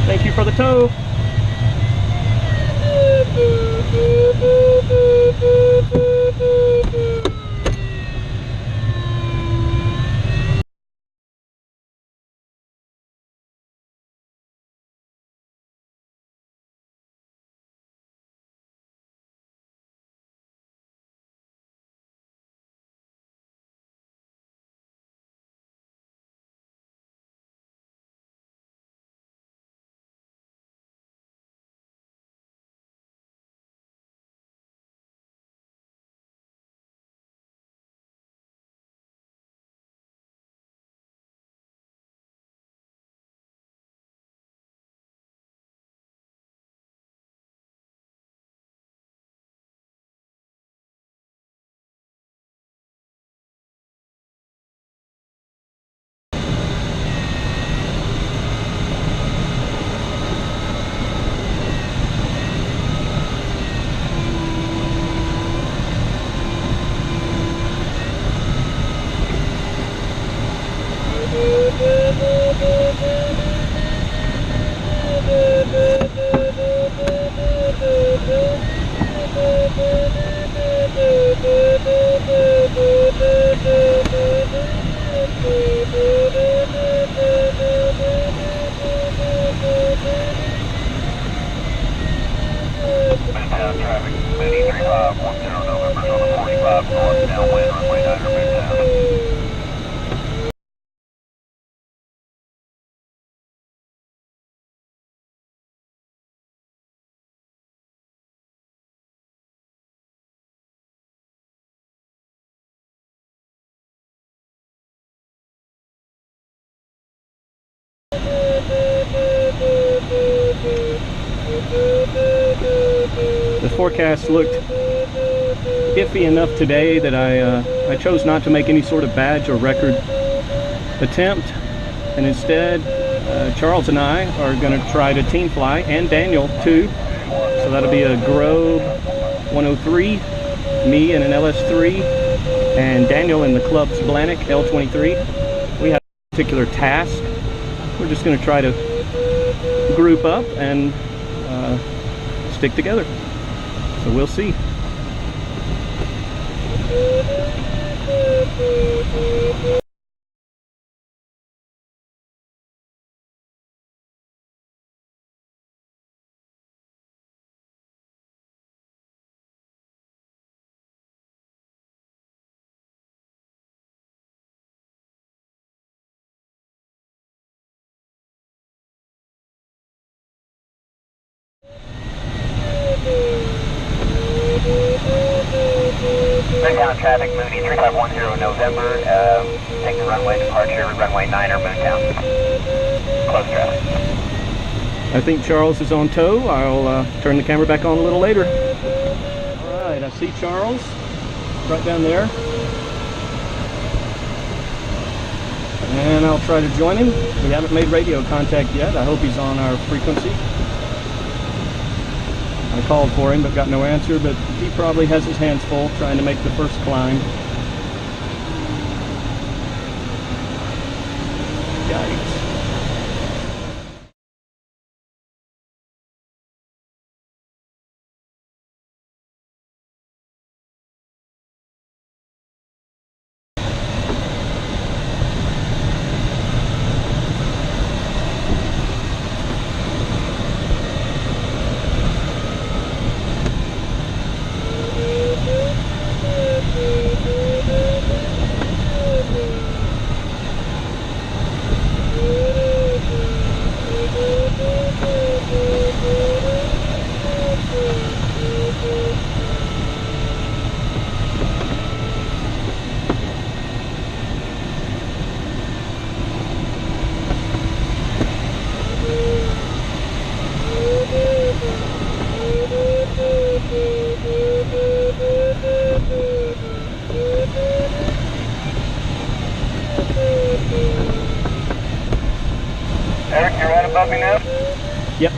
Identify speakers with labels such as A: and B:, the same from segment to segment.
A: Thank you for the tow.
B: Midtown traffic, Moody 3510 November on the 45 north, downwind, runway 9er, Midtown.
A: The forecast looked iffy enough today that I chose not to make any sort of badge or record attempt, and instead Charles and I are going to try to team fly, and Daniel too. So that'll be a Grove 103, me in an LS3, and Daniel in the Club's Blanick L23. We have a particular task. We're just going to try to group up and stick together. So we'll see.
B: Midtown traffic, Moody 3510 November, take the runway departure, runway 9er, Midtown. Close traffic.
A: I think Charles is on tow. I'll turn the camera back on a little later. All right, I see Charles right down there. And I'll try to join him. We haven't made radio contact yet. I hope he's on our frequency. I called for him but got no answer, but he probably has his hands full trying to make the first climb. Yikes.
B: above me now?
A: Yep.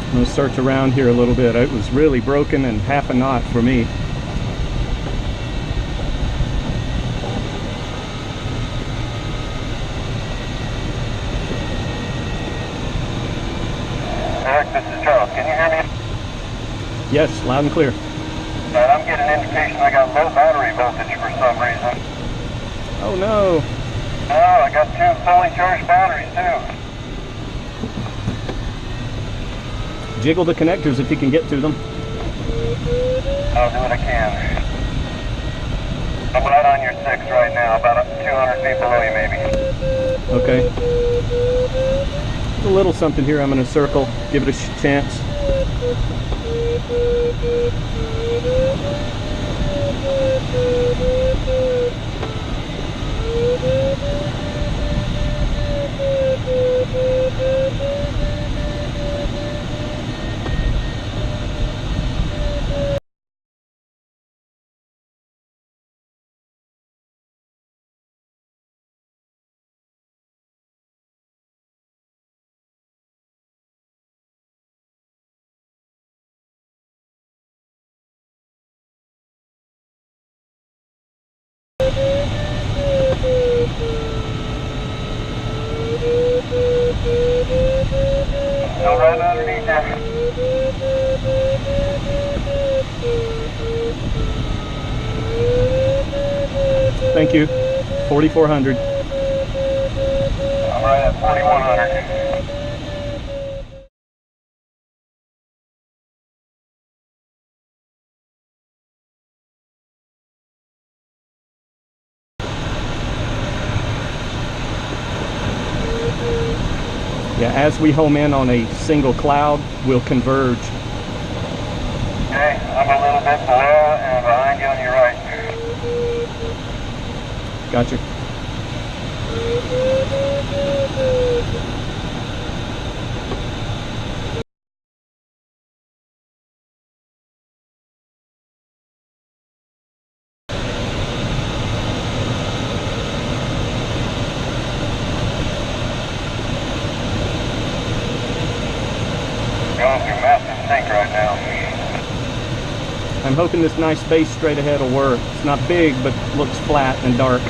A: I'm going to search around here a little bit. It was really broken and half a knot for me.
B: Eric, this is Charles. Can you hear me?
A: Yes, loud and clear.
B: I'm getting an indication I got low battery voltage for some reason.
A: Oh no.
B: Oh, I got 2 fully charged batteries too.
A: Jiggle the connectors if you can get to them.
B: I'll do what I can. I'm right on your 6 right now, about 200 feet below you maybe.
A: Okay. A little something here I'm going to circle, give it a chance.
B: Still right underneath you.
A: Thank you. 4,400.
B: I'm right at 4,100.
A: Yeah, as we home in on a single cloud, we'll converge.
B: Okay, I'm a little bit below and behind you on your right.
A: Gotcha.
B: Going through massive sink right now.
A: I'm hoping this nice base straight ahead will work. It's not big, but looks flat and dark.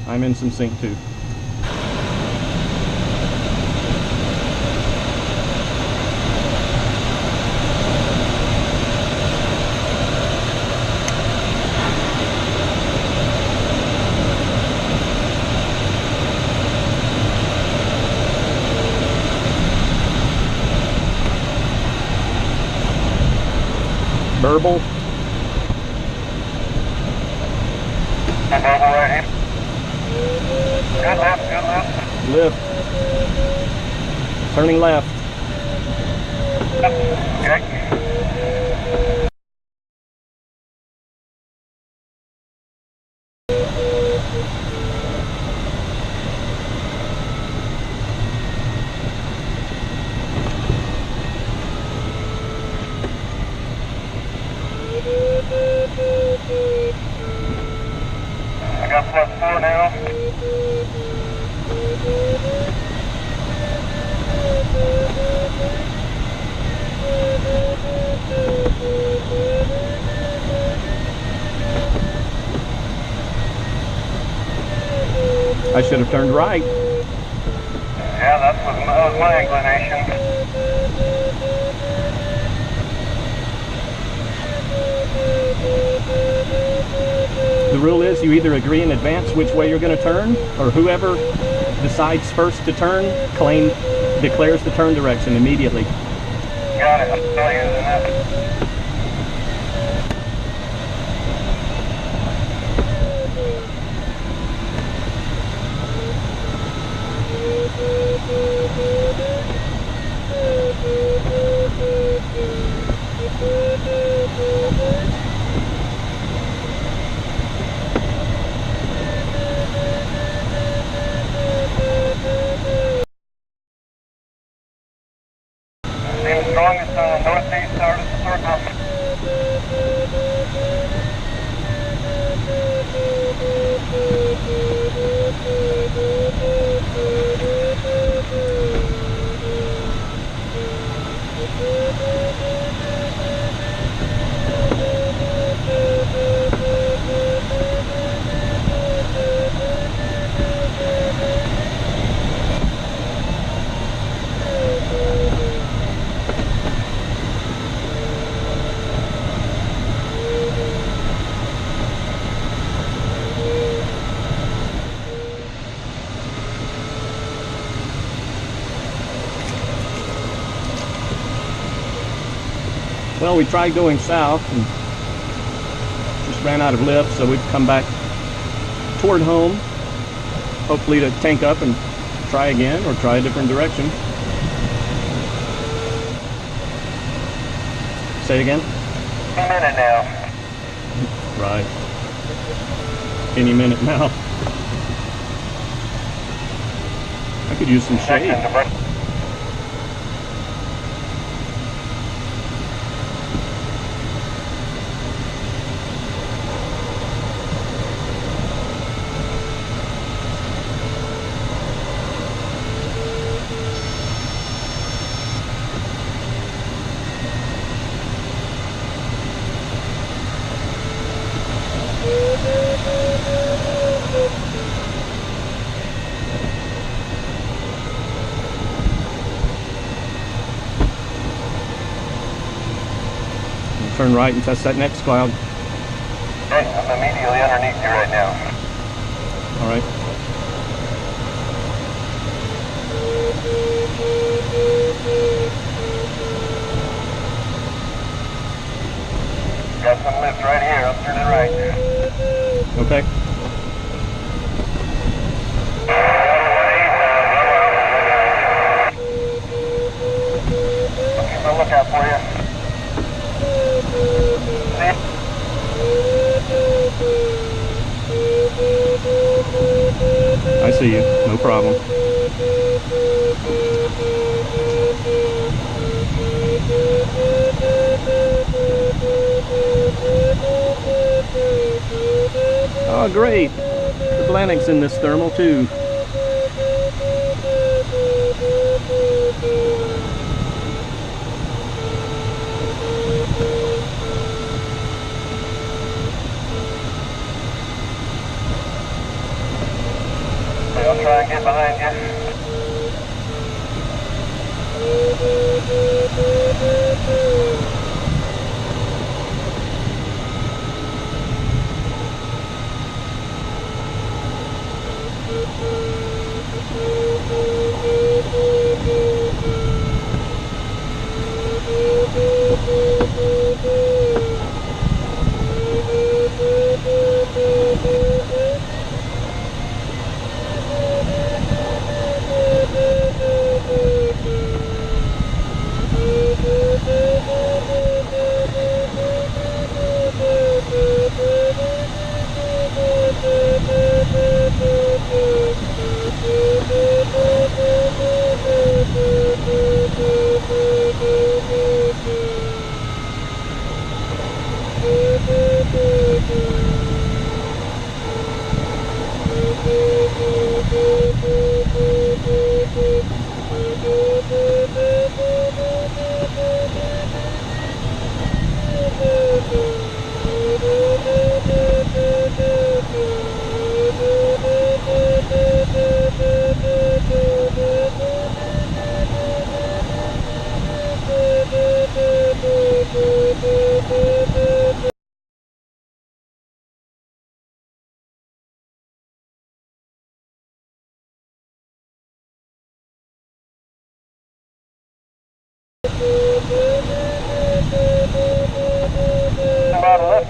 A: I'm in some sink too. Burble.
B: And over right here. Good left, good left.
A: Lift. Turning left.
B: Okay. I got +4 now.
A: I should have turned right.
B: Yeah, that was my inclination.
A: The rule is you either agree in advance which way you're going to turn, or whoever decides first to turn, claim declares the turn direction immediately.
B: Got it. I'm still using that. Seems strongest on the northeast side of the circle.
A: Well, we tried going south and just ran out of lift, so we've come back toward home, hopefully to tank up and try again or try a different direction. Say again?
B: Any minute now.
A: Right. Any minute now. I could use some shade. Turn right and test that next cloud.
B: Okay, I'm immediately underneath you right now.
A: All right.
B: Got some lift right here. I'm turning right.
A: Okay.
B: I'll keep a lookout for you.
A: I see you. No problem. Oh, great. The Atlantic's in this thermal too.
B: I'll try and get behind you.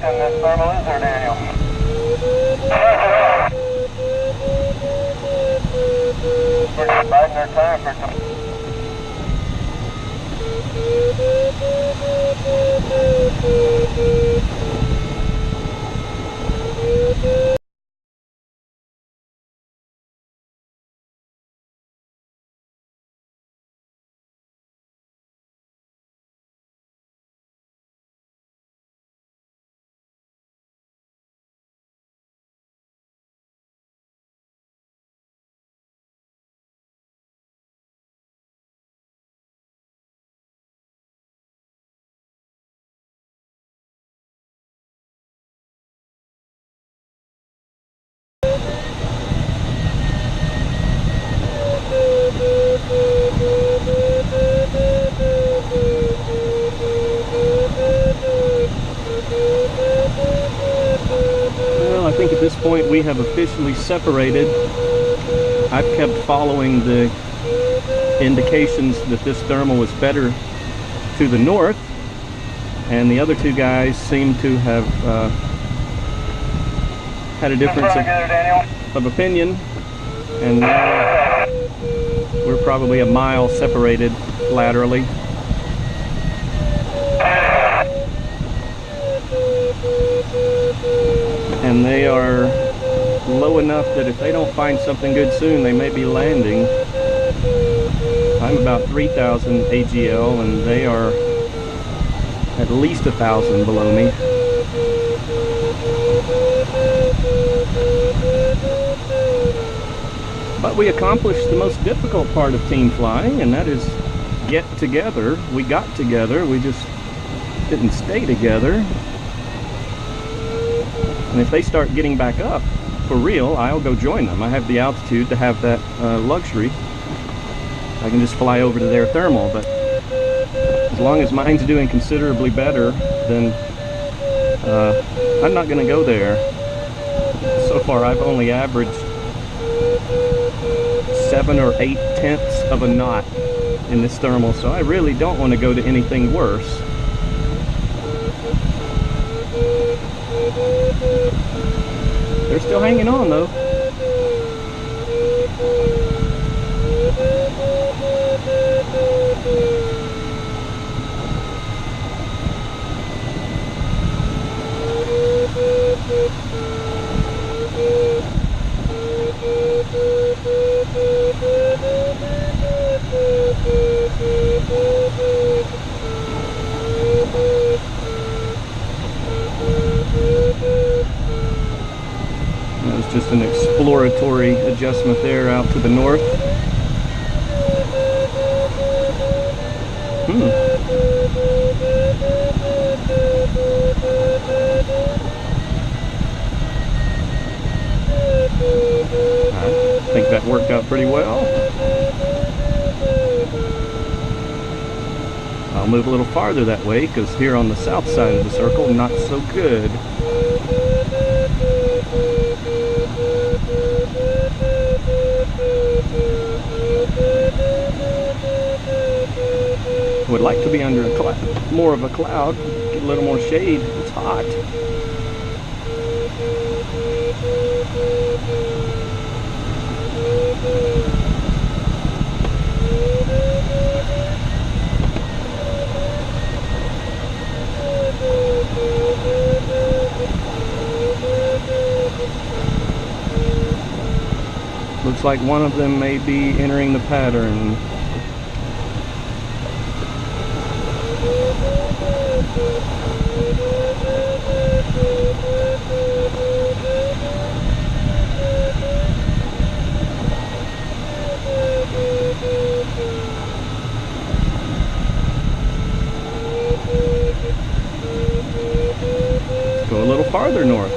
B: in this thermal is there, Daniel? We're just biding our time for some.
A: Well, I think at this point we have officially separated. I've kept following the indications that this thermal was better to the north, and the other two guys seem to have had a difference of opinion, and now we're probably a mile separated laterally. And they are low enough that if they don't find something good soon, they may be landing. I'm about 3,000 AGL, and they are at least 1,000 below me. But we accomplished the most difficult part of team flying, and that is get together. We got together, we just didn't stay together. And if they start getting back up for real, I'll go join them. I have the altitude to have that luxury. I can just fly over to their thermal, but as long as mine's doing considerably better, then I'm not going to go there. So far, I've only averaged 7 or 8 tenths of a knot in this thermal, so I really don't want to go to anything worse. They're still hanging on though. That was just an exploratory adjustment there out to the north. I think that worked out pretty well. I'll move a little farther that way because here on the south side of the circle, not so good. I would like to be under a cloud, more of a cloud, get a little more shade. It's hot. Looks like one of them may be entering the pattern. Let's go a little farther north.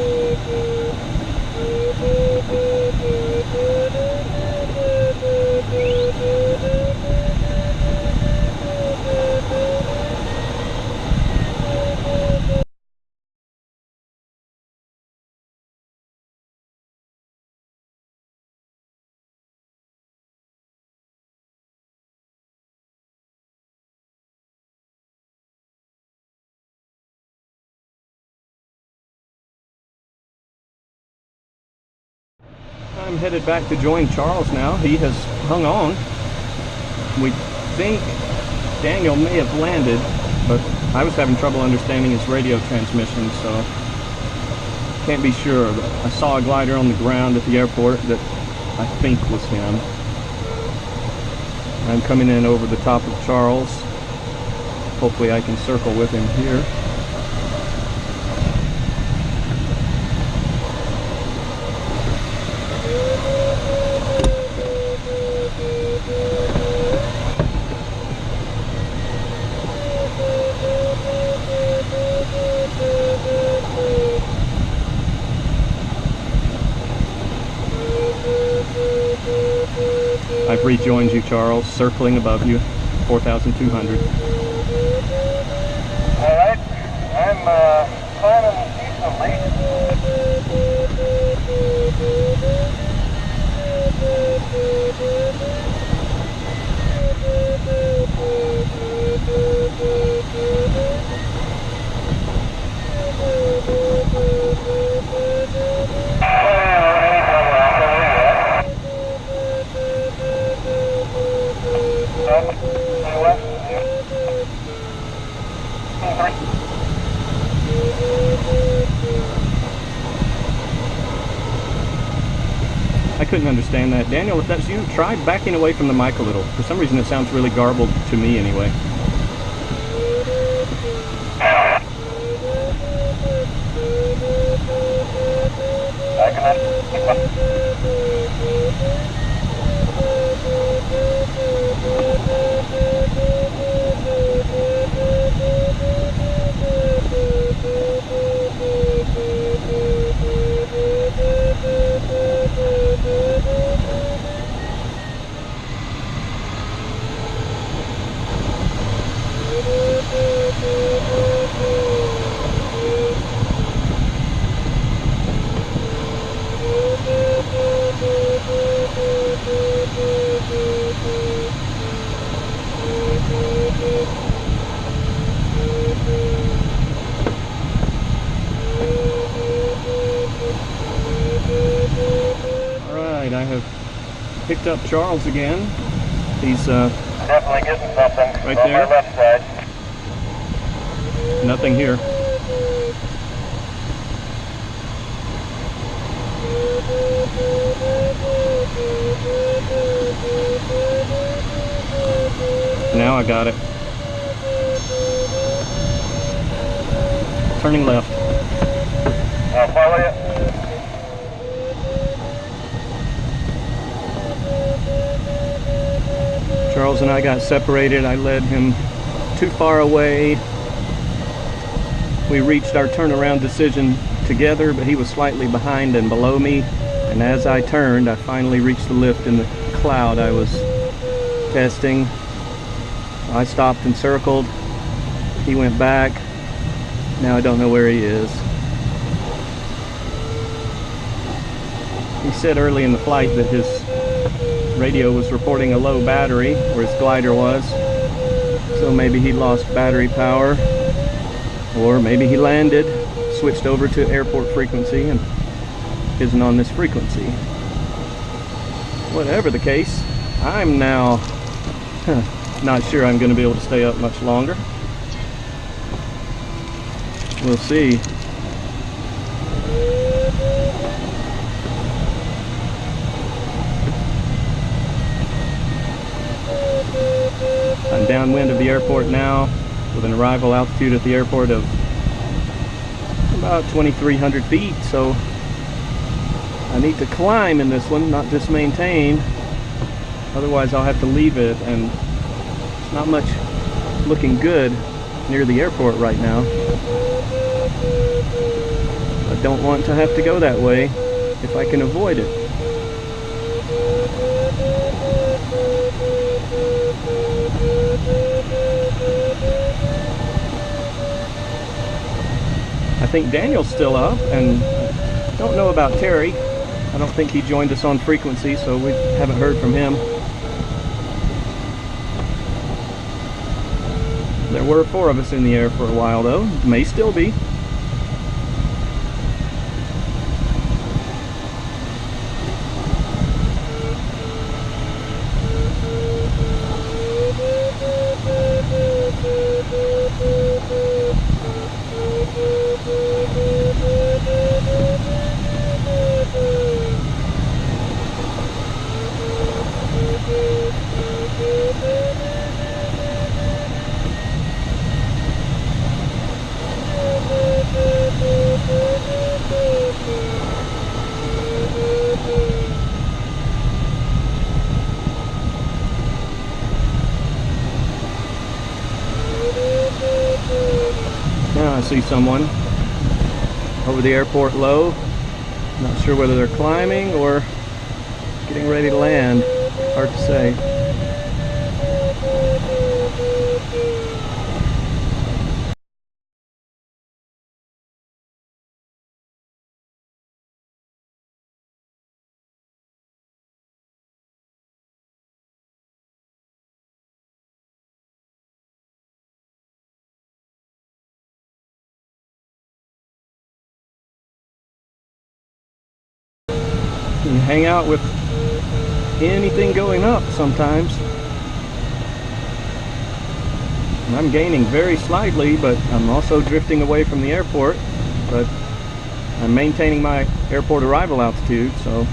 A: I'm headed back to join Charles now. He has hung on. We think Daniel may have landed, but I was having trouble understanding his radio transmission, so can't be sure. But I saw a glider on the ground at the airport that I think was him. I'm coming in over the top of Charles. Hopefully I can circle with him here. I've rejoined you, Charles, circling above you, 4,200.
B: All right, I'm climbing decently.
A: I couldn't understand that. Daniel, if that's you, try backing away from the mic a little. For some reason it sounds really garbled to me anyway. Alright, I have picked up Charles again. He's
B: definitely getting something
A: right
B: on
A: there.
B: my left side.
A: Nothing here. Now I got it. Turning left.
B: I'll follow you.
A: Charles and I got separated. I led him too far away. We reached our turnaround decision together, but he was slightly behind and below me. And as I turned, I finally reached the lift in the cloud I was testing. I stopped and circled. He went back. Now I don't know where he is. He said early in the flight that his radio was reporting a low battery where his glider was. So maybe he lost battery power, or maybe he landed, switched over to airport frequency and isn't on this frequency. Whatever the case, I'm now not sure I'm going to be able to stay up much longer. We'll see. I'm downwind of the airport now with an arrival altitude at the airport of about 2,300 feet, so I need to climb in this one, not just maintain. Otherwise I'll have to leave it, and it's not much looking good near the airport right now. I don't want to have to go that way if I can avoid it. I think Daniel's still up, and I don't know about Terry. I don't think he joined us on frequency, so we haven't heard from him. There were 4 of us in the air for a while, though. May still be. see someone over the airport low. Not sure whether they're climbing or getting ready to land. Hard to say. You hang out with anything going up sometimes. And I'm gaining very slightly, but I'm also drifting away from the airport. But I'm maintaining my airport arrival altitude, so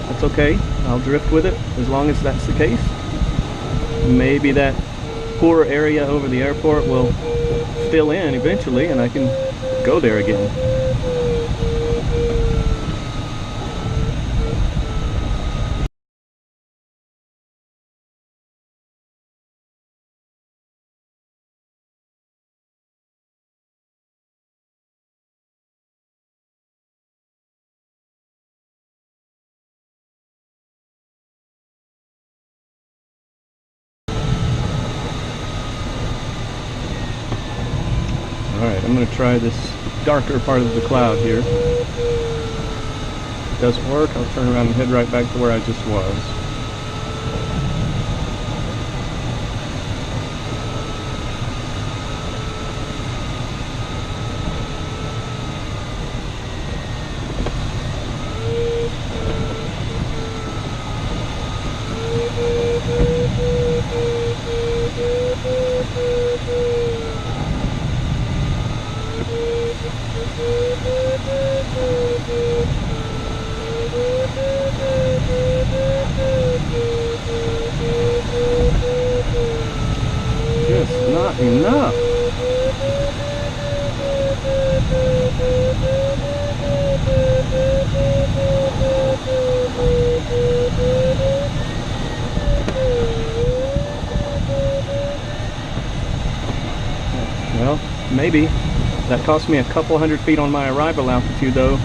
A: that's okay. I'll drift with it as long as that's the case. Maybe that poor area over the airport will fill in eventually, and I can go there again. Alright, I'm going to try this darker part of the cloud here. If it doesn't work, I'll turn around and head right back to where I just was. Just not enough. Well, maybe. That cost me a couple hundred feet on my arrival altitude though,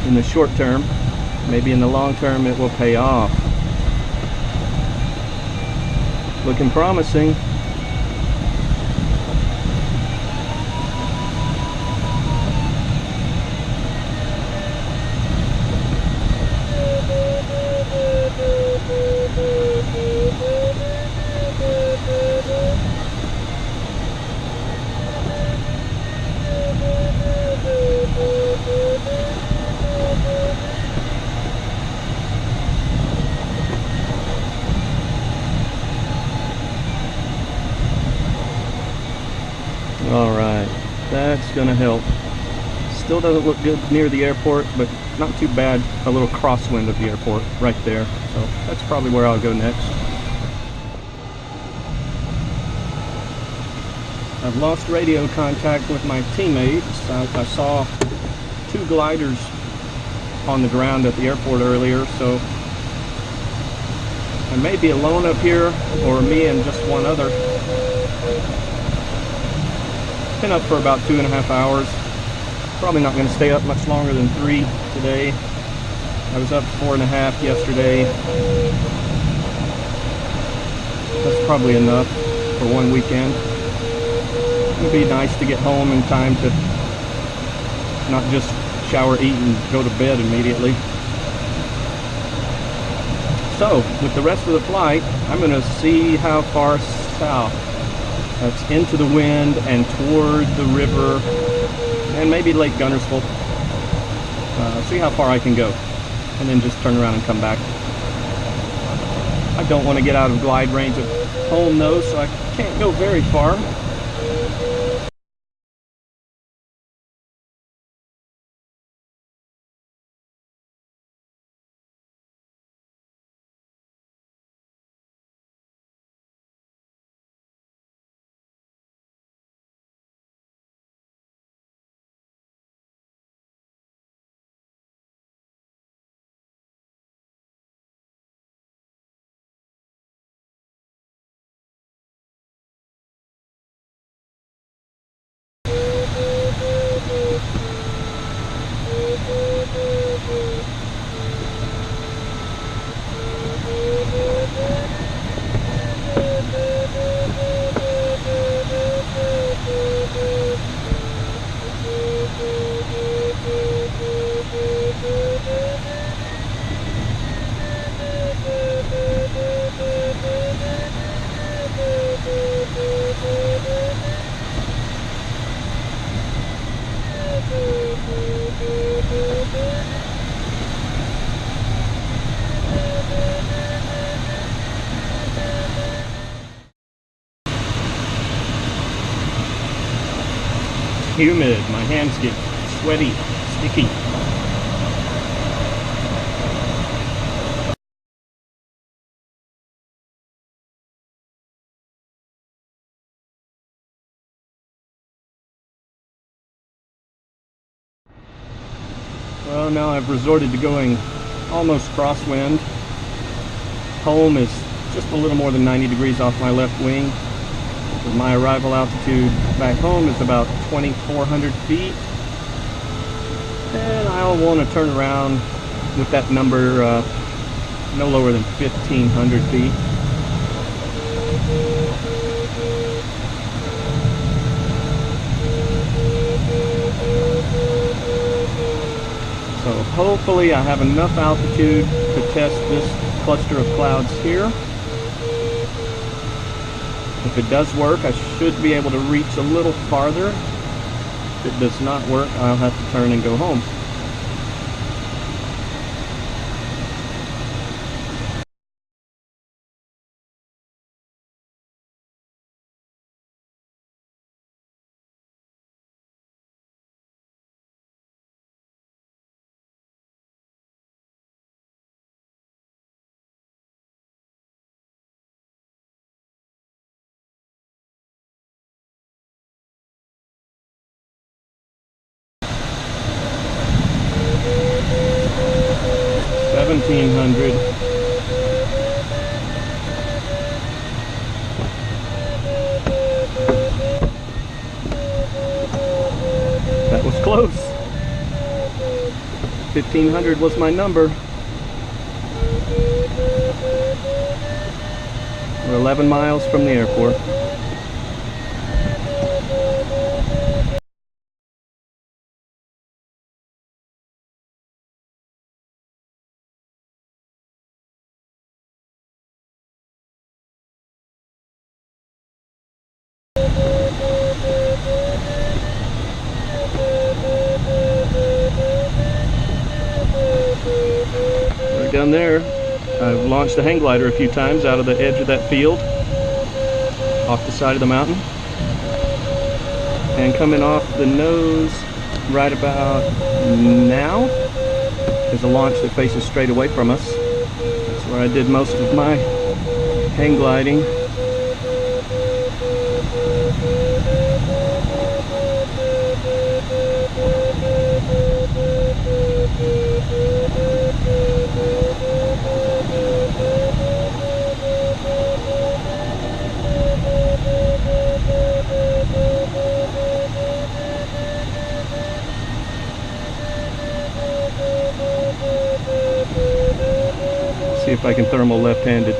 A: in the short term. Maybe in the long term it will pay off. Looking promising. Alright, that's gonna help. Still doesn't look good near the airport, but not too bad. A little crosswind of the airport right there. So that's probably where I'll go next. I've lost radio contact with my teammates. I saw two gliders on the ground at the airport earlier, so I may be alone up here, or me and just one other. Been up for about 2.5 hours. Probably not going to stay up much longer than 3 today. I was up 4.5 yesterday. That's probably enough for one weekend. It'd be nice to get home in time to not just shower, eat, and go to bed immediately. So, with the rest of the flight, I'm going to see how far south. That's into the wind and toward the river and maybe Lake Guntersville. See how far I can go and then just turn around and come back. I don't want to get out of glide range of home though, so I can't go very far. humid. My hands get sweaty, sticky. Well, now I've resorted to going almost crosswind. Home is just a little more than 90 degrees off my left wing. My arrival altitude back home is about 2,400 feet. And I'll want to turn around with that number no lower than 1,500 feet. So hopefully I have enough altitude to test this cluster of clouds here. If it does work, I should be able to reach a little farther. If it does not work, I'll have to turn and go home. $1,700. That was close. 1,500 was my number. We're 11 miles from the airport. Down there, I've launched the hang glider a few times out of the edge of that field, off the side of the mountain, and coming off the nose right about now is a launch that faces straight away from us. That's where I did most of my hang gliding. See if I can thermal left-handed.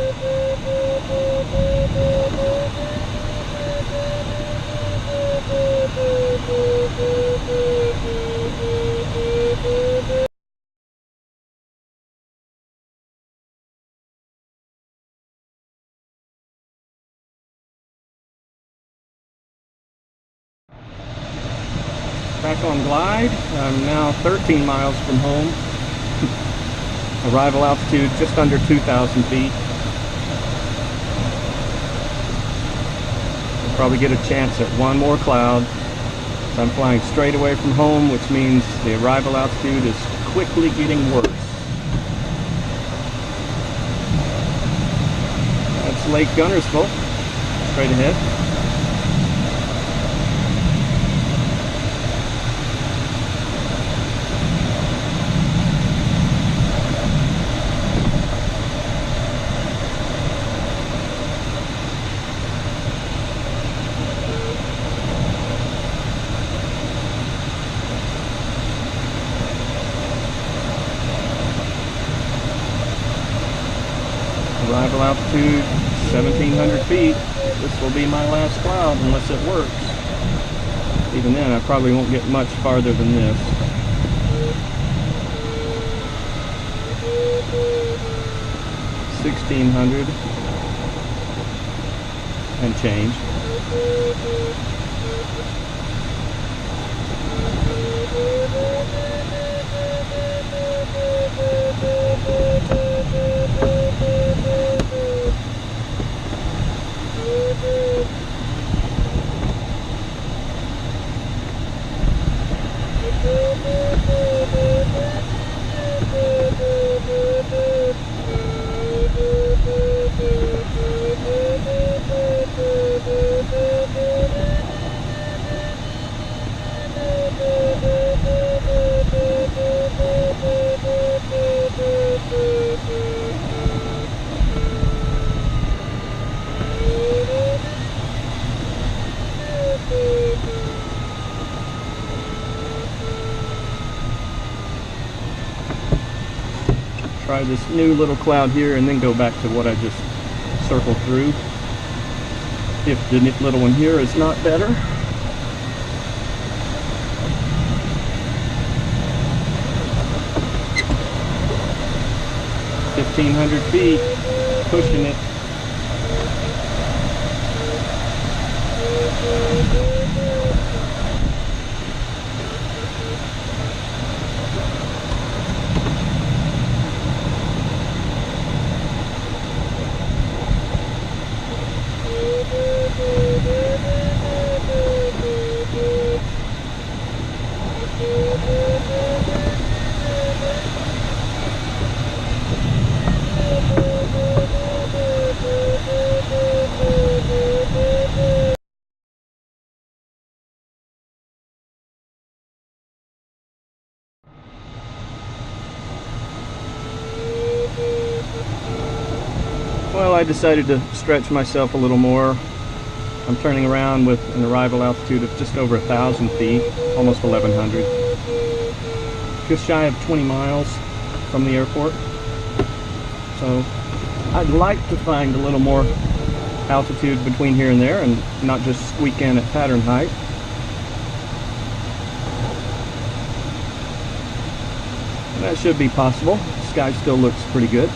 A: Back on glide. I'm now 13 miles from home. Arrival altitude just under 2,000 feet. I'll probably get a chance at one more cloud. I'm flying straight away from home, which means the arrival altitude is quickly getting worse. That's Lake Guntersville, straight ahead. Arrival altitude 1,700 feet. This will be my last cloud unless it works. Even then, I probably won't get much farther than this. $1,600 and change. try this new little cloud here and then go back to what I just circled through. If the little one here is not better. 1,500 feet, pushing it. Well, I decided to stretch myself a little more. I'm turning around with an arrival altitude of just over 1,000 feet, almost 1,100. Just shy of 20 miles from the airport. So I'd like to find a little more altitude between here and there and not just squeak in at pattern height. And that should be possible. The sky still looks pretty good.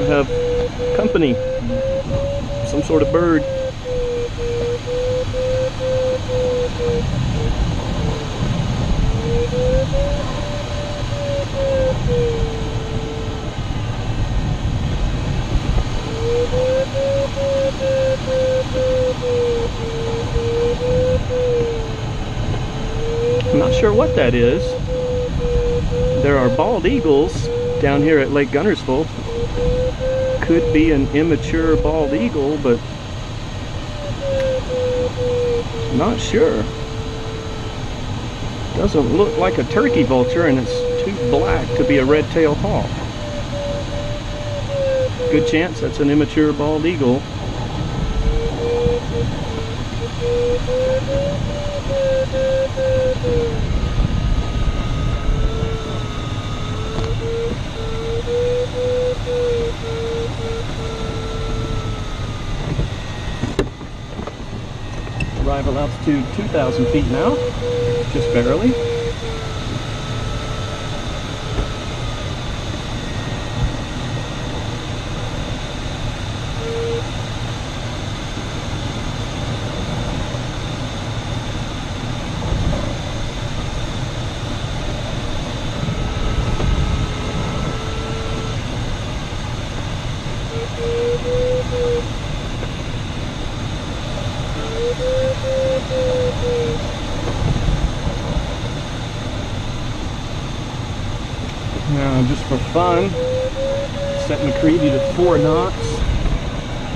A: We have company, some sort of bird. I'm not sure what that is. There are bald eagles down here at Lake Guntersville. Could be an immature bald eagle, but not sure. Doesn't look like a turkey vulture, and it's too black to be a red-tailed hawk. Good chance that's an immature bald eagle. Arrival altitude 2,000 feet now, just barely. Now, just for fun, set McCready to 4 knots,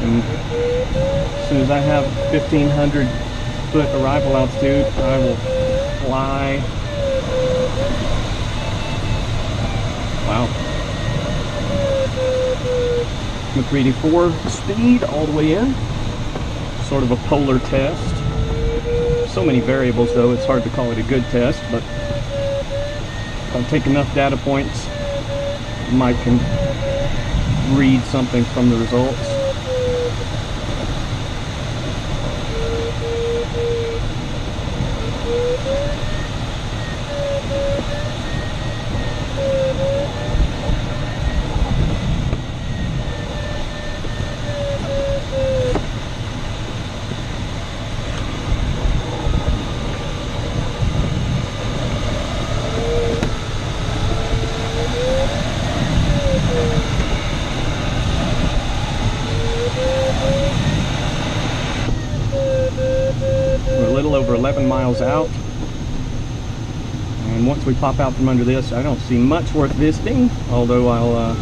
A: and as soon as I have 1,500 foot arrival altitude, I will fly MacCready 4 speed all the way in. Sort of a polar test. So many variables though, it's hard to call it a good test, but if I take enough data points, Mike can read something from the results. Over 11 miles out, and once we pop out from under this, I don't see much worth visiting, although I'll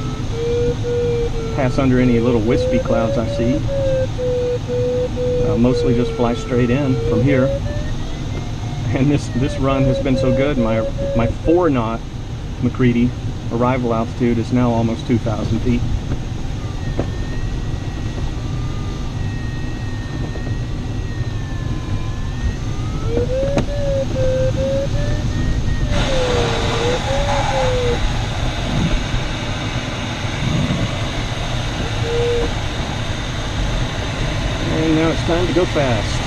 A: pass under any little wispy clouds I see. Mostly just fly straight in from here, and this run has been so good. My 4-knot MacCready arrival altitude is now almost 2,000 feet. And now it's time to go fast.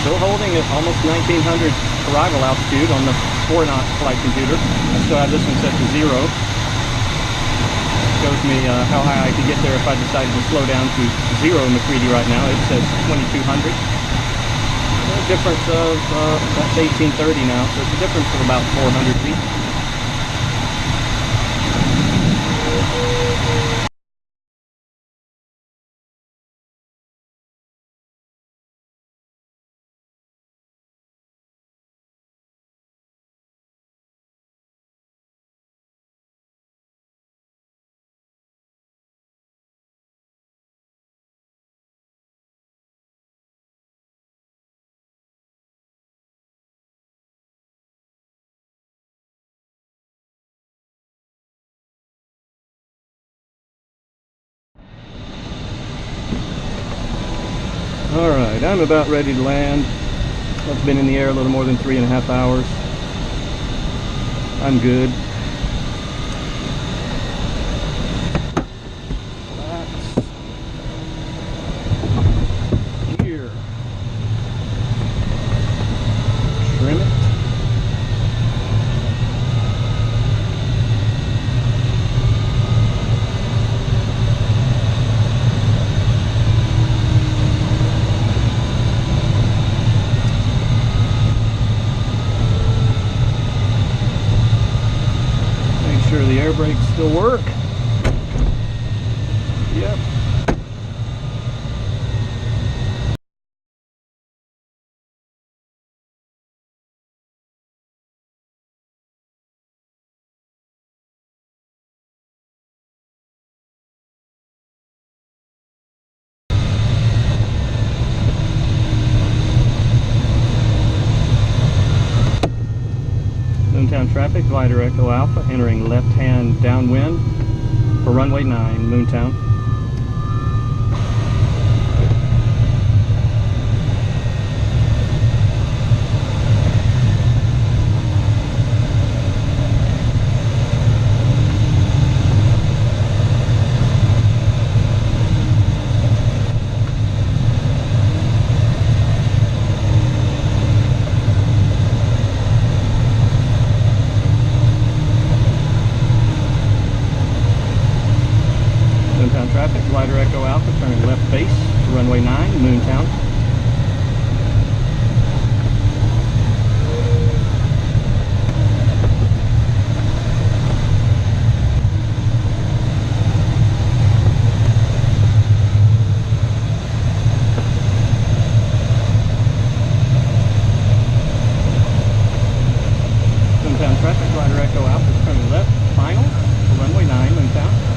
A: Still holding at almost 1900 arrival altitude on the 4-knot flight computer. I still have this one set to 0. Shows me how high I could get there if I decided to slow down to 0 MacCready right now. It says 2200. A difference of, that's 1830 now, so it's a difference of about 400 feet. Alright, I'm about ready to land. I've been in the air a little more than 3.5 hours. I'm good. Relax. Gear. Trim it. The air brakes still work. Yep. Moontown traffic, glider Echo Alpha, entering left-hand downwind for runway 9, Moontown. Traffic, glider Echo Alpha, turning left base to runway 9, Moontown. traffic glider Echo Alpha is turning left, final, for runway 9, Moontown.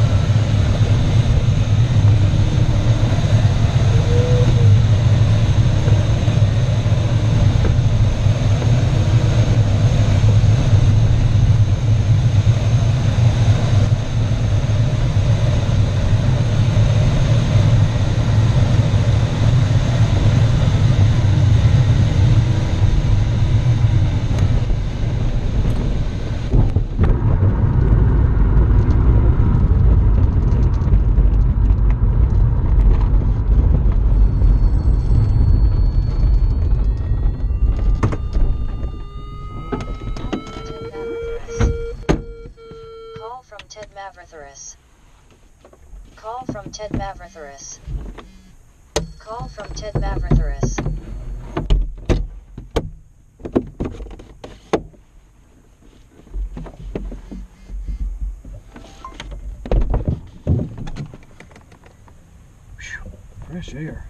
C: Call from Ted Mavratharis. Call from Ted Mavratharis. Call from Ted Mavratharis.
A: Fresh air.